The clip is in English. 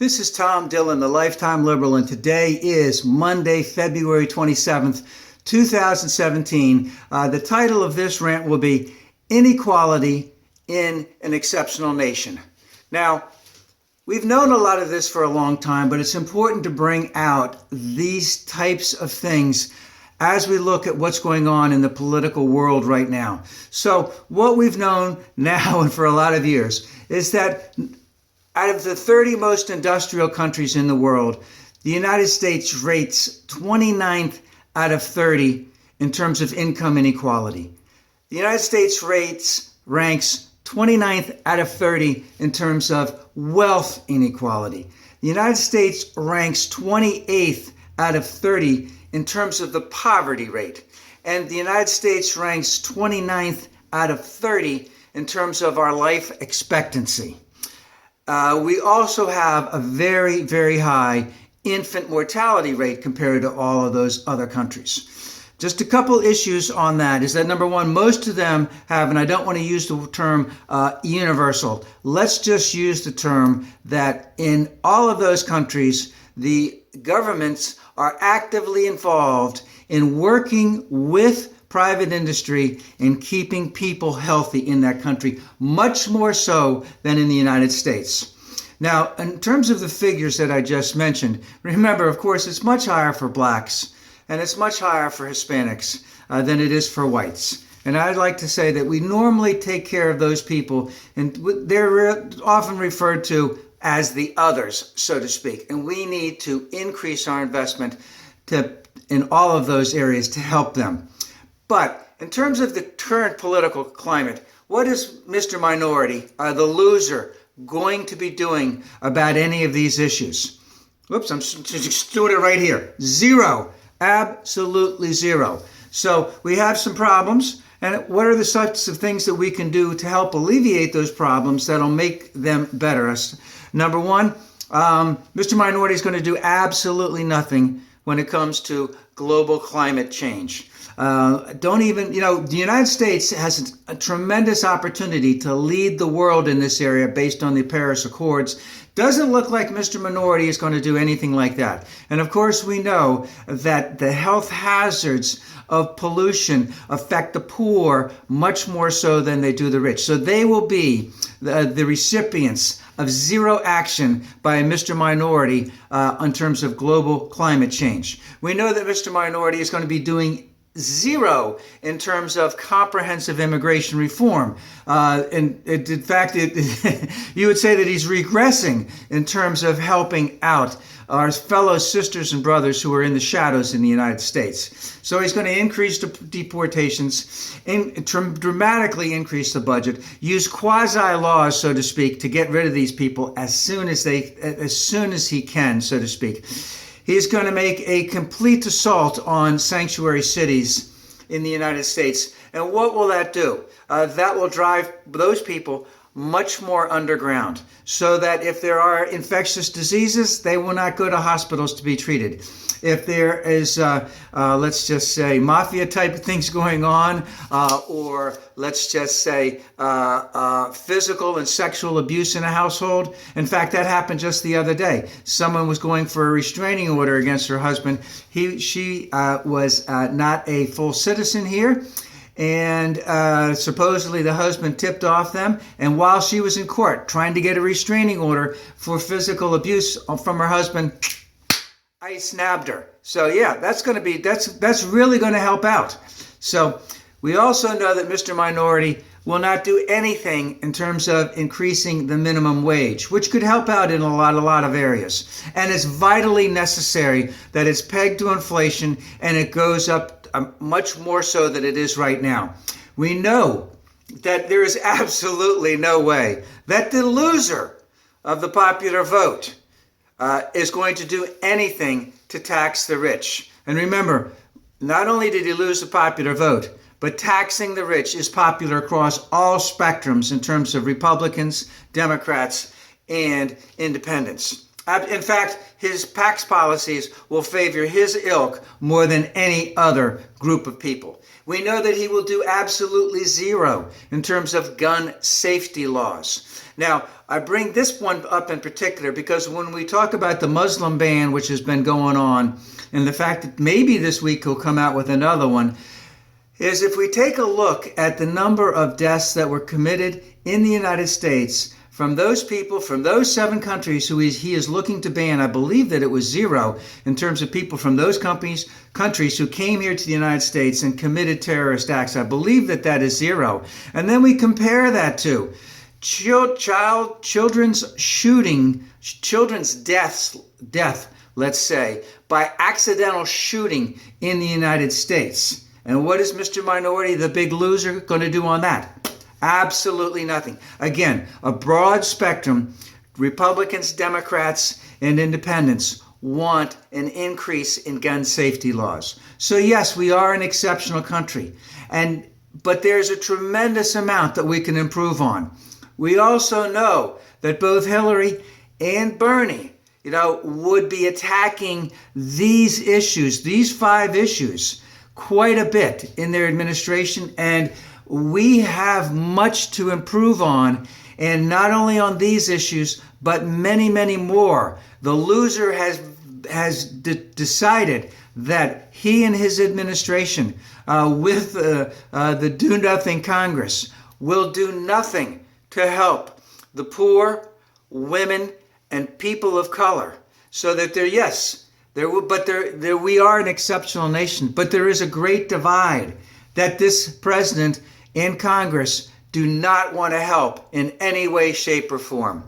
This is Tom Dillon, the Lifetime Liberal, and today is Monday, February 27th, 2017. The title of this rant will be Inequality in an Exceptional Nation. Now, we've known a lot of this for a long time, but it's important to bring out these types of things as we look at what's going on in the political world right now. So what we've known now and for a lot of years is that out of the 30 most industrial countries in the world, the United States rates 29th out of 30 in terms of income inequality. The United States ranks 29th out of 30 in terms of wealth inequality. The United States ranks 28th out of 30 in terms of the poverty rate. And the United States ranks 29th out of 30 in terms of our life expectancy. We also have a very, very high infant mortality rate compared to all of those other countries. Just a couple issues on that is that, number one, most of them have, and I don't want to use the term universal. Let's just use the term that in all of those countries, the governments are actively involved in working with private industry in keeping people healthy in that country, much more so than in the United States. Now, in terms of the figures that I just mentioned, remember, of course, it's much higher for blacks and it's much higher for Hispanics than it is for whites. And I'd like to say that we normally take care of those people, and they're often referred to as the others, so to speak. And we need to increase our investment in all of those areas to help them. But in terms of the current political climate, what is Mr. Minority, the loser, going to be doing about any of these issues? Whoops, I'm just doing it right here. Zero. Absolutely zero. So we have some problems. And what are the sorts of things that we can do to help alleviate those problems that'll make them better? Number one, Mr. Minority is going to do absolutely nothing when it comes to global climate change. The United States has a tremendous opportunity to lead the world in this area based on the Paris Accords. Doesn't look like Mr. Minority is going to do anything like that. And of course, we know that the health hazards of pollution affect the poor much more so than they do the rich. So they will be the recipients of zero action by Mr. Minority in terms of global climate change. We know that Mr. Minority is going to be doing zero in terms of comprehensive immigration reform. In fact, you would say that he's regressing in terms of helping out our fellow sisters and brothers who are in the shadows in the United States. So he's going to increase deportations, dramatically increase the budget, use quasi-laws, so to speak, to get rid of these people as soon as he can, so to speak. He's going to make a complete assault on sanctuary cities in the United States. And what will that do? That will drive those people much more underground, so that if there are infectious diseases, they will not go to hospitals to be treated. If there is, let's just say, mafia type of things going on, or let's just say physical and sexual abuse in a household. In fact, that happened just the other day. Someone was going for a restraining order against her husband. She was not a full citizen here. And supposedly the husband tipped off them. And while she was in court trying to get a restraining order for physical abuse from her husband, I snabbed her. So yeah, that's really going to help out. So we also know that Mr. Minority will not do anything in terms of increasing the minimum wage, which could help out in a lot of areas. And it's vitally necessary that it's pegged to inflation and it goes up much more so than it is right now. We know that there is absolutely no way that the loser of the popular vote is going to do anything to tax the rich. And remember, not only did he lose the popular vote, but taxing the rich is popular across all spectrums in terms of Republicans, Democrats, and independents. In fact, his tax policies will favor his ilk more than any other group of people. We know that he will do absolutely zero in terms of gun safety laws. Now, I bring this one up in particular because when we talk about the Muslim ban, which has been going on, and the fact that maybe this week he'll come out with another one, is if we take a look at the number of deaths that were committed in the United States from those people, from those 7 countries who he is looking to ban. I believe that it was 0 in terms of people from those countries who came here to the United States and committed terrorist acts. I believe that that is 0. And then we compare that to children's death, let's say, by accidental shooting in the United States. And what is Mr. Minority, the big loser, going to do on that? Absolutely nothing. Again, a broad spectrum. Republicans, Democrats, and independents want an increase in gun safety laws. So yes, we are an exceptional country, but there's a tremendous amount that we can improve on. We also know that both Hillary and Bernie, would be attacking these issues, these 5 issues, quite a bit in their administration, and we have much to improve on, and not only on these issues, but many, many more. The loser has decided that he and his administration, with the do-nothing Congress, will do nothing to help the poor, women, and people of color. So that we are an exceptional nation, but there is a great divide that this president and Congress do not want to help in any way, shape, or form.